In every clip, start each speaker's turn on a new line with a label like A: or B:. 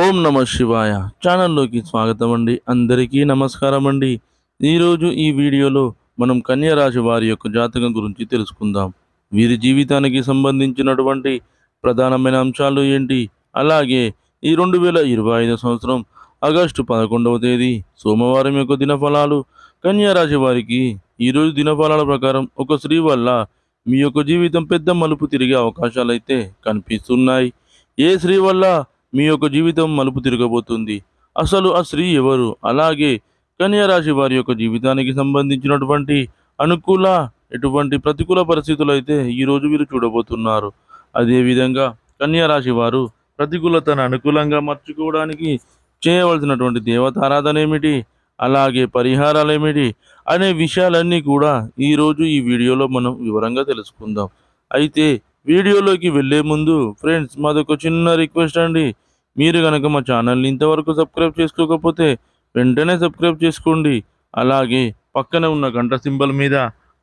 A: ఓం నమ శివాయ ఛానల్లోకి స్వాగతం అండి. అందరికీ నమస్కారం అండి. ఈరోజు ఈ వీడియోలో మనం కన్యా రాశి వారి యొక్క జాతకం గురించి తెలుసుకుందాం. వీరి జీవితానికి సంబంధించినటువంటి ప్రధానమైన అంశాలు ఏంటి, అలాగే ఈ 2025 సంవత్సరం ఆగస్టు 11వ తేదీ సోమవారం యొక్క దినఫలాలు, కన్యా రాశి వారికి ఈరోజు దినఫలాల ప్రకారం ఒక స్త్రీ వల్ల మీ యొక్క జీవితం పెద్ద మలుపు తిరిగే అవకాశాలు అయితే కనిపిస్తున్నాయి. ఏ స్త్రీ వల్ల మీ యొక్క జీవితం మలుపు తిరగబోతుంది, అసలు ఆ స్త్రీ ఎవరు, అలాగే కన్యా రాశి వారి యొక్క జీవితానికి సంబంధించినటువంటి అనుకూల ఎటువంటి ప్రతికూల పరిస్థితులు అయితే ఈరోజు వీరు చూడబోతున్నారు. అదేవిధంగా కన్యా రాశి వారు ప్రతికూలతను అనుకూలంగా మార్చుకోవడానికి చేయవలసినటువంటి దేవతారాధన ఏమిటి, అలాగే పరిహారాలు ఏమిటి అనే విషయాలన్నీ కూడా ఈరోజు ఈ వీడియోలో మనం వివరంగా తెలుసుకుందాం. అయితే వీడియోలోకి వెళ్ళే ముందు ఫ్రెండ్స్, మాదొక చిన్న రిక్వెస్ట్ అండి. మీరు కనుక మా ఛానల్ని ఇంతవరకు సబ్స్క్రైబ్ చేసుకోకపోతే వెంటనే సబ్స్క్రైబ్ చేసుకోండి. అలాగే పక్కన ఉన్న గంట సింబల్ మీద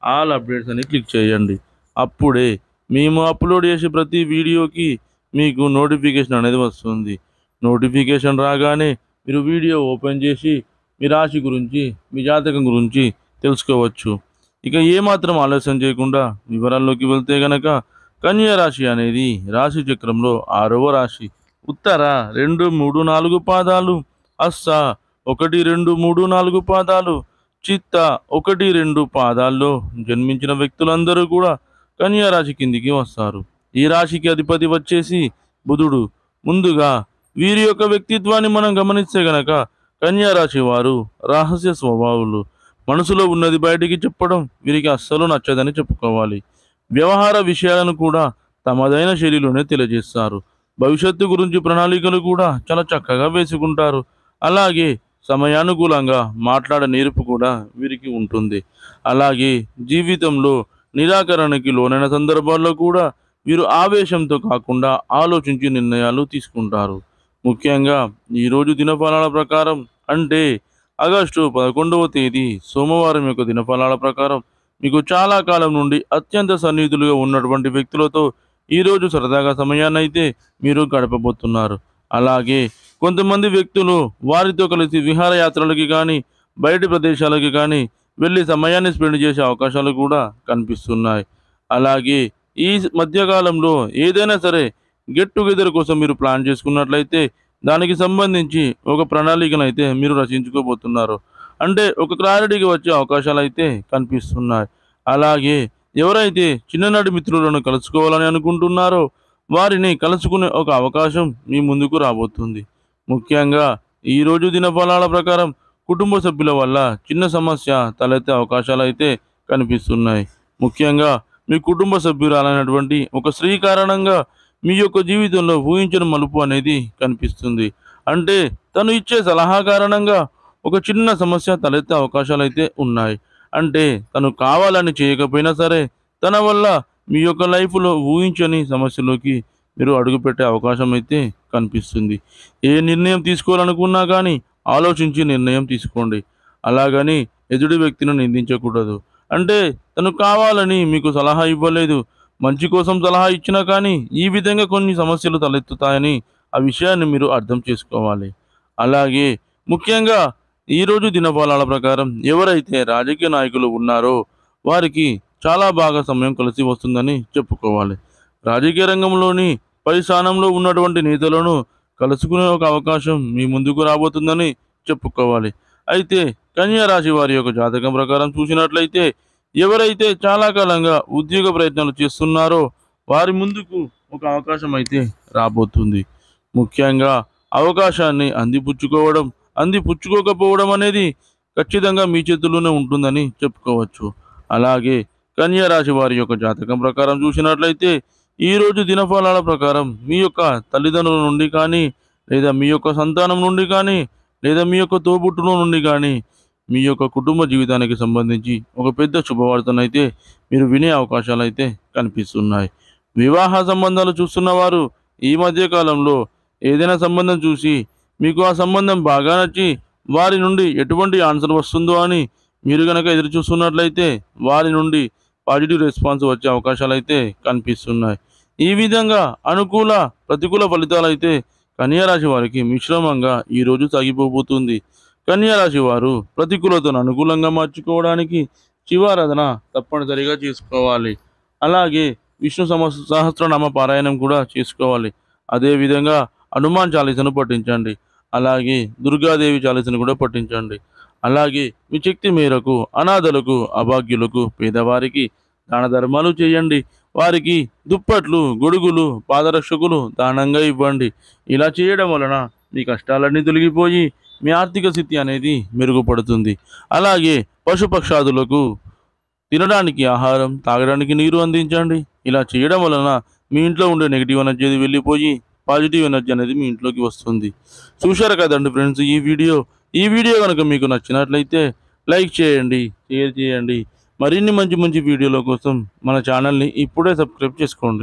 A: ఆల్ అప్డేట్స్ అని క్లిక్ చేయండి. అప్పుడే మేము అప్లోడ్ చేసే ప్రతి వీడియోకి మీకు నోటిఫికేషన్ అనేది వస్తుంది. నోటిఫికేషన్ రాగానే మీరు వీడియో ఓపెన్ చేసి మీ రాశి గురించి, మీ జాతకం గురించి తెలుసుకోవచ్చు. ఇక ఏమాత్రం ఆలస్యం చేయకుండా వివరాల్లోకి వెళ్తే గనక, కన్యా రాశి అనేది రాశి చక్రంలో 6వ రాశి. ఉత్తర 2, 3, 4 పాదాలు, అస్స 1, 2, 3, 4 పాదాలు, చిత్త 1, 2 పాదాల్లో జన్మించిన వ్యక్తులందరూ కూడా కన్యా రాశి కిందికి వస్తారు. ఈ రాశికి అధిపతి వచ్చేసి బుధుడు. ముందుగా వీరి యొక్క వ్యక్తిత్వాన్ని మనం గమనిస్తే గనక, కన్యా రాశి వారు రహస్య స్వభావులు. మనసులో ఉన్నది బయటికి చెప్పడం వీరికి అస్సలు నచ్చదని చెప్పుకోవాలి. వ్యవహార విషయాలను కూడా తమదైన శైలిలోనే తెలియజేస్తారు. భవిష్యత్తు గురించి ప్రణాళికలు కూడా చాలా చక్కగా వేసుకుంటారు. అలాగే సమయానుకూలంగా మాట్లాడే నేర్పు కూడా వీరికి ఉంటుంది. అలాగే జీవితంలో నిరాకరణకి లోనైన సందర్భాల్లో కూడా వీరు ఆవేశంతో కాకుండా ఆలోచించి నిర్ణయాలు తీసుకుంటారు. ముఖ్యంగా ఈరోజు దినఫలాల ప్రకారం, అంటే ఆగస్టు 11వ తేదీ సోమవారం యొక్క దినఫలాల ప్రకారం, మీకు చాలా కాలం నుండి అత్యంత సన్నిహితులుగా ఉన్నటువంటి వ్యక్తులతో ఈరోజు సరదాగా సమయాన్ని అయితే మీరు గడపబోతున్నారు. అలాగే కొంతమంది వ్యక్తులు వారితో కలిసి విహారయాత్రలకి కానీ, బయటి ప్రదేశాలకి కానీ వెళ్ళి సమయాన్ని స్పెండ్ చేసే అవకాశాలు కూడా కనిపిస్తున్నాయి. అలాగే ఈ మధ్యకాలంలో ఏదైనా సరే గెట్ టుగెదర్ కోసం మీరు ప్లాన్ చేసుకున్నట్లయితే దానికి సంబంధించి ఒక ప్రణాళికను అయితే మీరు రచించుకోబోతున్నారు. అంటే ఒక క్లారిటీకి వచ్చే అవకాశాలు అయితే కనిపిస్తున్నాయి. అలాగే ఎవరైతే చిన్ననాటి మిత్రులను కలుసుకోవాలని అనుకుంటున్నారో వారిని కలుసుకునే ఒక అవకాశం మీ ముందుకు రాబోతుంది. ముఖ్యంగా ఈరోజు దినఫలాల ప్రకారం కుటుంబ సభ్యుల వల్ల చిన్న సమస్య తలెత్తే అవకాశాలు అయితే కనిపిస్తున్నాయి. ముఖ్యంగా మీ కుటుంబ సభ్యురాలైనటువంటి ఒక స్త్రీ కారణంగా మీ యొక్క జీవితంలో ఊహించని మలుపు అనేది కనిపిస్తుంది. అంటే తను ఇచ్చే సలహా కారణంగా ఒక చిన్న సమస్య తలెత్తే అవకాశాలు అయితే ఉన్నాయి. అంటే తను కావాలని చేయకపోయినా సరే తన వల్ల మీ యొక్క లైఫ్లో ఊహించని సమస్యలోకి మీరు అడుగుపెట్టే అవకాశం అయితే కనిపిస్తుంది. ఏ నిర్ణయం తీసుకోవాలనుకున్నా కానీ ఆలోచించి నిర్ణయం తీసుకోండి. అలాగని ఎదుటి వ్యక్తిని నిందించకూడదు. అంటే తను కావాలని మీకు సలహా ఇవ్వలేదు, మంచి కోసం సలహా ఇచ్చినా కానీ ఈ విధంగా కొన్ని సమస్యలు తలెత్తుతాయని ఆ విషయాన్ని మీరు అర్థం చేసుకోవాలి. అలాగే ముఖ్యంగా ఈరోజు దినఫలాల ప్రకారం ఎవరైతే రాజకీయ నాయకులు ఉన్నారో వారికి చాలా బాగా సమయం కలిసి వస్తుందని చెప్పుకోవాలి. రాజకీయ రంగంలోని పై స్థానంలో ఉన్నటువంటి నేతలను కలుసుకునే ఒక అవకాశం మీ ముందుకు రాబోతుందని చెప్పుకోవాలి. అయితే కన్యా రాశి వారి యొక్క జాతకం ప్రకారం చూసినట్లయితే, ఎవరైతే చాలా కాలంగా ఉద్యోగ ప్రయత్నాలు చేస్తున్నారో వారి ముందుకు ఒక అవకాశం అయితే రాబోతుంది. ముఖ్యంగా అవకాశాన్ని అందిపుచ్చుకోకపోవడం అనేది ఖచ్చితంగా మీ చేతుల్లోనే ఉంటుందని చెప్పుకోవచ్చు. అలాగే కన్యా రాశి వారి యొక్క జాతకం ప్రకారం చూసినట్లయితే, ఈరోజు దినఫలాల ప్రకారం మీ యొక్క తల్లిదండ్రుల నుండి కానీ, లేదా మీ యొక్క సంతానం నుండి కానీ, లేదా మీ యొక్క తోబుట్టుల నుండి కానీ మీ యొక్క కుటుంబ జీవితానికి సంబంధించి ఒక పెద్ద శుభవార్తనైతే మీరు వినే అవకాశాలు అయితే కనిపిస్తున్నాయి. వివాహ సంబంధాలు చూస్తున్న వారు ఈ మధ్య కాలంలో ఏదైనా సంబంధం చూసి మీకు ఆ సంబంధం బాగా నచ్చి వారి నుండి ఎటువంటి ఆన్సర్ వస్తుందో అని మీరు కనుక ఎదురు చూస్తున్నట్లయితే వారి నుండి పాజిటివ్ రెస్పాన్స్ వచ్చే అవకాశాలు అయితే కనిపిస్తున్నాయి. ఈ విధంగా అనుకూల ప్రతికూల ఫలితాలు అయితే కన్యా రాశి వారికి మిశ్రమంగా ఈరోజు సాగిపోబోతుంది. కన్యా రాశి వారు ప్రతికూలతను అనుకూలంగా మార్చుకోవడానికి శివారాధన తప్పనిసరిగా చేసుకోవాలి. అలాగే విష్ణు సహస్రనామ పారాయణం కూడా చేసుకోవాలి. అదేవిధంగా హనుమాన్ చాలీసను పఠించండి. అలాగే దుర్గాదేవి చాలీసను కూడా పఠించండి. అలాగే మీ శక్తి మేరకు అనాథలకు, అభాగ్యులకు, పేదవారికి దాన ధర్మాలు చేయండి. వారికి దుప్పట్లు, గొడుగులు, పాదరక్షకులు దానంగా ఇవ్వండి. ఇలా చేయడం వలన మీ కష్టాలన్నీ తొలగిపోయి మీ ఆర్థిక స్థితి అనేది మెరుగుపడుతుంది. అలాగే పశుపక్షాదులకు తినడానికి ఆహారం, తాగడానికి నీరు అందించండి. ఇలా చేయడం వలన మీ ఇంట్లో ఉండే నెగిటివ్ ఎనర్జీ అది వెళ్ళిపోయి పాజిటివ్ ఎనర్జీ అనేది మీ ఇంట్లోకి వస్తుంది. చూశారు కదండి ఫ్రెండ్స్ ఈ వీడియో కనుక మీకు నచ్చినట్లయితే లైక్ చేయండి, షేర్ చేయండి. మరిన్ని మంచి మంచి వీడియోల కోసం మన ఛానల్ని ఇప్పుడే సబ్స్క్రైబ్ చేసుకోండి.